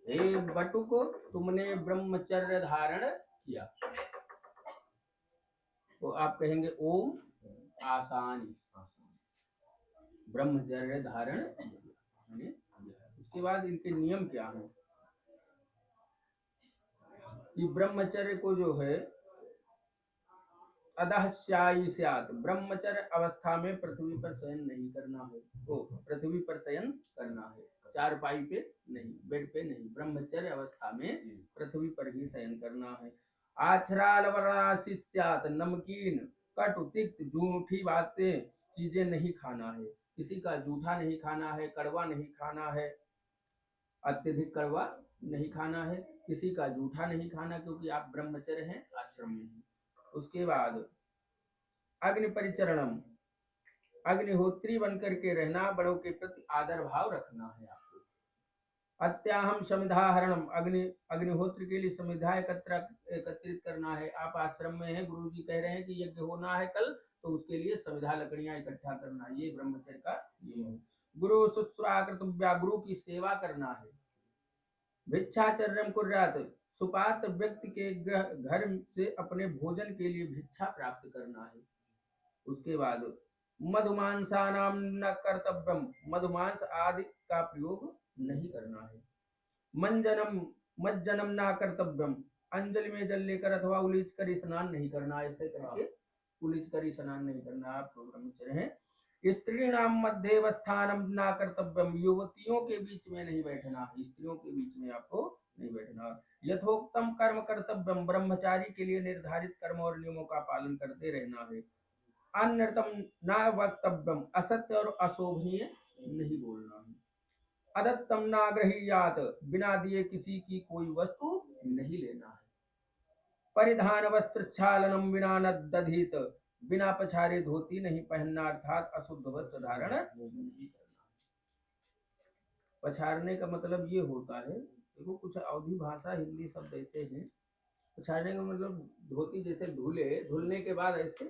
हे बटुक, तुमने ब्रह्मचर्य धारण किया। तो आप कहेंगे ओम आसानी, ब्रह्मचर्य धारण किया। उसके बाद इनके नियम क्या हैं कि ब्रह्मचर्य को जो है अदह स्यात्, ब्रह्मचर्य अवस्था में पृथ्वी पर शयन नहीं करना है। तो पृथ्वी पर शयन करना है, चारपाई पे नहीं, बेड पे नहीं, ब्रह्मचर्य अवस्था में पृथ्वी पर ही शयन करना है। आचरालवरासित स्यात्, नमकीन कटु तिक्त झूठी बातें चीजें नहीं खाना है, किसी का जूठा नहीं खाना है, कड़वा नहीं खाना है, अत्यधिक कड़वा नहीं खाना है, किसी का जूठा नहीं खाना, क्योंकि आप ब्रह्मचर्य हैं, आश्रम में हैं। उसके बाद अग्नि परिचरणम, अग्निहोत्री बनकर के रहना, बड़ों के प्रति आदर भाव रखना है आपको। अत्याहम समिधाहरणम, अग्निहोत्र के लिए समिधा एकत्रित करना है। आप आश्रम में हैं, गुरु जी कह रहे हैं कि यज्ञ होना है कल, तो उसके लिए समिधा लकड़ियां इकट्ठा करना, ये ब्रह्मचर्य का नियम है। गुरु शुश्रूषा कर्तव्या, गुरु की सेवा करना है। भिक्षाचर्यम कुर्यात्, सुपात्र व्यक्ति के घर से अपने भोजन के लिए भिक्षा प्राप्त करना है। उसके बाद मधुमांसानाम न कर्तव्यम, मधुमांस आदि का प्रयोग नहीं करना है। मंजनम मज्जनम ना कर्तव्यम, अंजलि में जल लेकर अथवा उलीच कर स्नान नहीं करना, ऐसे करके उलीच कर स्नान नहीं करना, आप ब्रह्मचर्य हैं। स्त्री नाम मध्यवस्थानम ना कर्तव्यम, युवतियों के बीच में नहीं बैठना है, स्त्रियों के बीच में आपको नहीं बैठना। यथोक्तम कर्म कर्तव्यम, ब्रह्मचारी के लिए निर्धारित कर्म और नियमों का पालन करते रहना है। अन्यतम न वक्तव्यम, असत्य और अशोभनीय नहीं बोलना है। अदत्तम न गृहीयात, बिना दिए किसी की कोई वस्तु नहीं लेना है। परिधान वस्त्र छालनम बिना न दधित, बिना पछारे धोती नहीं पहनना, अर्थात अशुद्ध वस्त्र धारण नहीं करना। पछारने का मतलब ये होता है, देखो कुछ अवधि भाषा हिंदी शब्द ऐसे हैं, पछाड़ने का मतलब धोती जैसे धुलने के बाद ऐसे,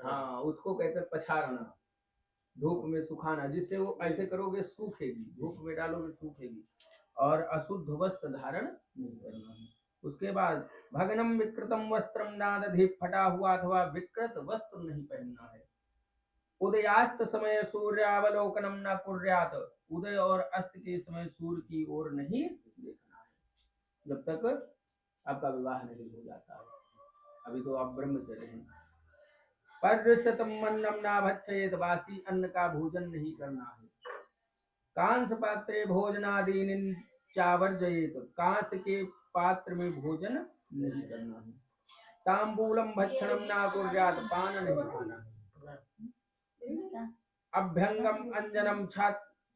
हाँ, उसको कहते हैं पछाड़ना, धूप में सुखाना, जिससे वो ऐसे करोगे सूखेगी, धूप में डालोगे सूखेगी। और अशुद्ध वस्त्र धारण नहीं करना है। उसके बाद भगनम विकृतम वस्त्रम नादधि, फटा हुआ अथवा विकृत वस्त्र नहीं पहनना है। उदयास्त समय सूर्यावलोकनम न कुर्यात, उदय और अस्त के समय सूर्य की ओर नहीं देखना है, जब तक आपका विवाह नहीं हो जाता है, अभी तो आप ब्रह्मचर्य हैं। पर्युषतम अन्नम न भक्षयेत, बासी अन्न का भोजन नहीं करना है। कांस पात्रे भोजनादीन चावर्जयेत, कांस के पात्र में भोजन नहीं करना है। तांबूलम भक्षणम न कुर्यात, पान नहीं खाना है। अभ्यंगम अंजनम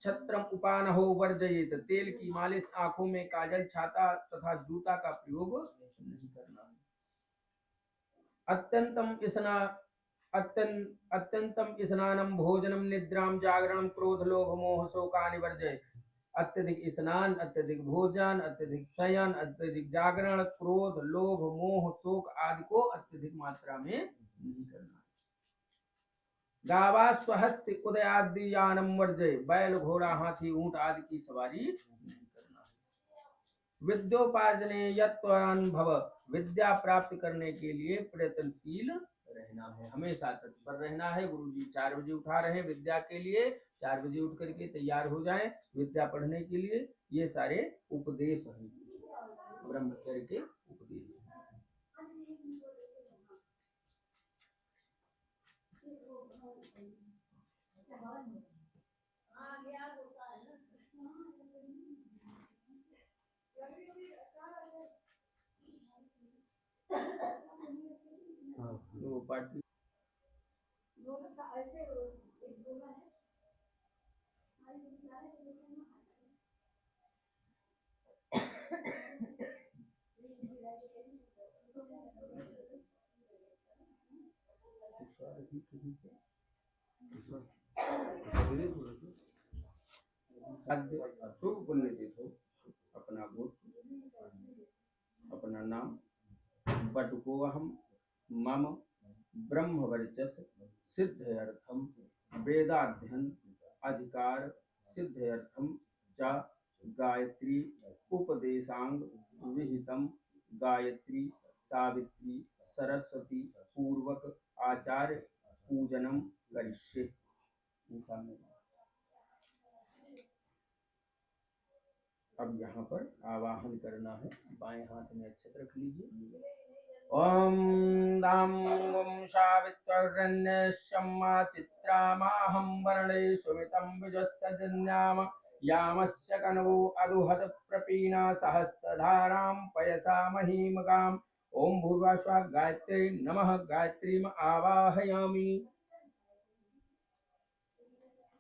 छत्रम उपानहो वर्जयेत, तेल की मालिश, आंखों में काजल, छाता तथा जूता का प्रयोग नहीं करना है। अत्यंतम स्नानम भोजनम निद्राम जागरणम क्रोध लोभ मोह शोकानि वर्जय, अत्यधिक स्नान, अत्यधिक भोजन, अत्यधिक शयन, अत्यधिक जागरण, क्रोध लोभ मोह शोक आदि को अत्यधिक मात्रा में नहीं करना। गावा स्वहस्त उदयादि यानम वर्जय, बैल घोड़ा हाथी ऊंट आदि की सवारी नहीं करना है। विद्योपार्जने यत्त्वानुभव, विद्या प्राप्त करने के लिए प्रयत्नशील रहना है, हमेशा तत्पर रहना है। गुरु जी 4 बजे उठा रहे हैं विद्या के लिए, 4 बजे उठ करके तैयार हो जाएं विद्या पढ़ने के लिए। ये सारे उपदेश हैं, ब्रह्मचर्य के उपदेश। वो पार्टी शुभ पुण्य तीर्थो, अपना गोत्र, अपना नाम, बटुकोहम मम ब्रह्म वर्चस सिद्ध्यर्थम वेदाध्ययन अधिकार सिद्ध्यर्थम च गायत्री उपदेशांग विहितम गायत्री सावित्री सरस्वती पूर्वक आचार्य पूजनम करिष्ये। अब यहाँ पर आवाहन करना है। बाएं हाथ में अक्षत रख लीजिए। ओम दाम ओम सावित्रण्यम्मा चित्रामाहं वर्णे सुमितं विजस्सजन्याम यामस्य कनवो अदुहत प्रपीना सहस्त्रधारां पयसा महीमगाम्। ओम भूर्भुवः स्वः गायत्री नमः। गायत्रीम् आवाहयामि।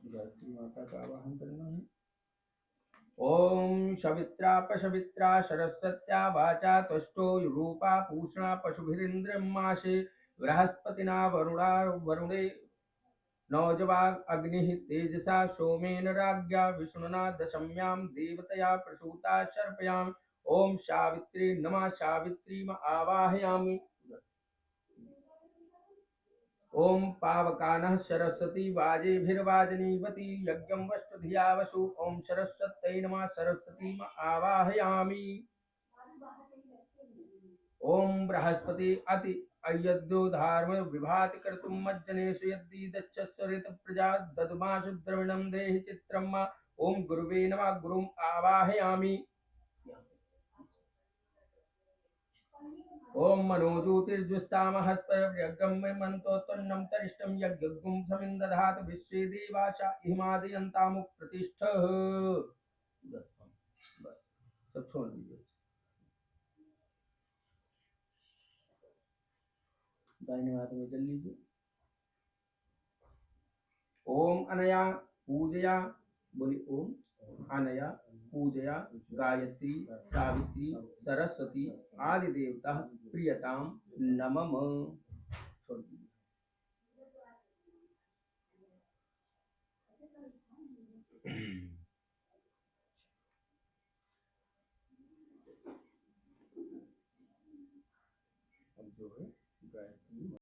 गायत्री माता का आवाहन करना है। ओम सवित्रा पशवित्रा सरस्वत्या वाचा तुष्टो रूपा पूषणा पशुभिरिन्द्रमाशे बृहस्पतिना वरुणे नौजवाग अग्निः तेजसा सोमेन राज्ञा विष्णुना दशम्यां देवतया प्रसूता शर्पयाम्। ओम सावित्री नमः। सावित्रीम् आवाहयामि। ओम पावकानः सरस्वती वाजेभिर्वाजनीवती यज्ञं वस्तु धिया वसु। ओम सरस्वत्यै नमः। सरस्वतीम् आवाहयामि। ओम बृहस्पति अति अयद्यो धार्म विभाति कर्तुं मज्जनेषु यद्दी दक्षस्वरित प्रजा ददमाशु द्रविणं देहि चित्रं मा। ओम गुरुवे नमः। गुरुम् आवाहयामि। ओम मनोज्योतिर्जुष्टामहस्पयज्ञं मे मंत्रोत्पन्नं तरिष्टं यज्ञगुं समिन्दधात विश्वे देवाशा इमादयन्तामुप्रतिष्ठः। सब छोड़ दीजिए। दाहिने हाथ में जल लीजिए। ओम अनया पूजया बोली। ओम अनया पूजया गायत्री सावित्री सरस्वती आदि देवता प्रियताम नमः। छोड़ दीजिए। अब जो है गायत्री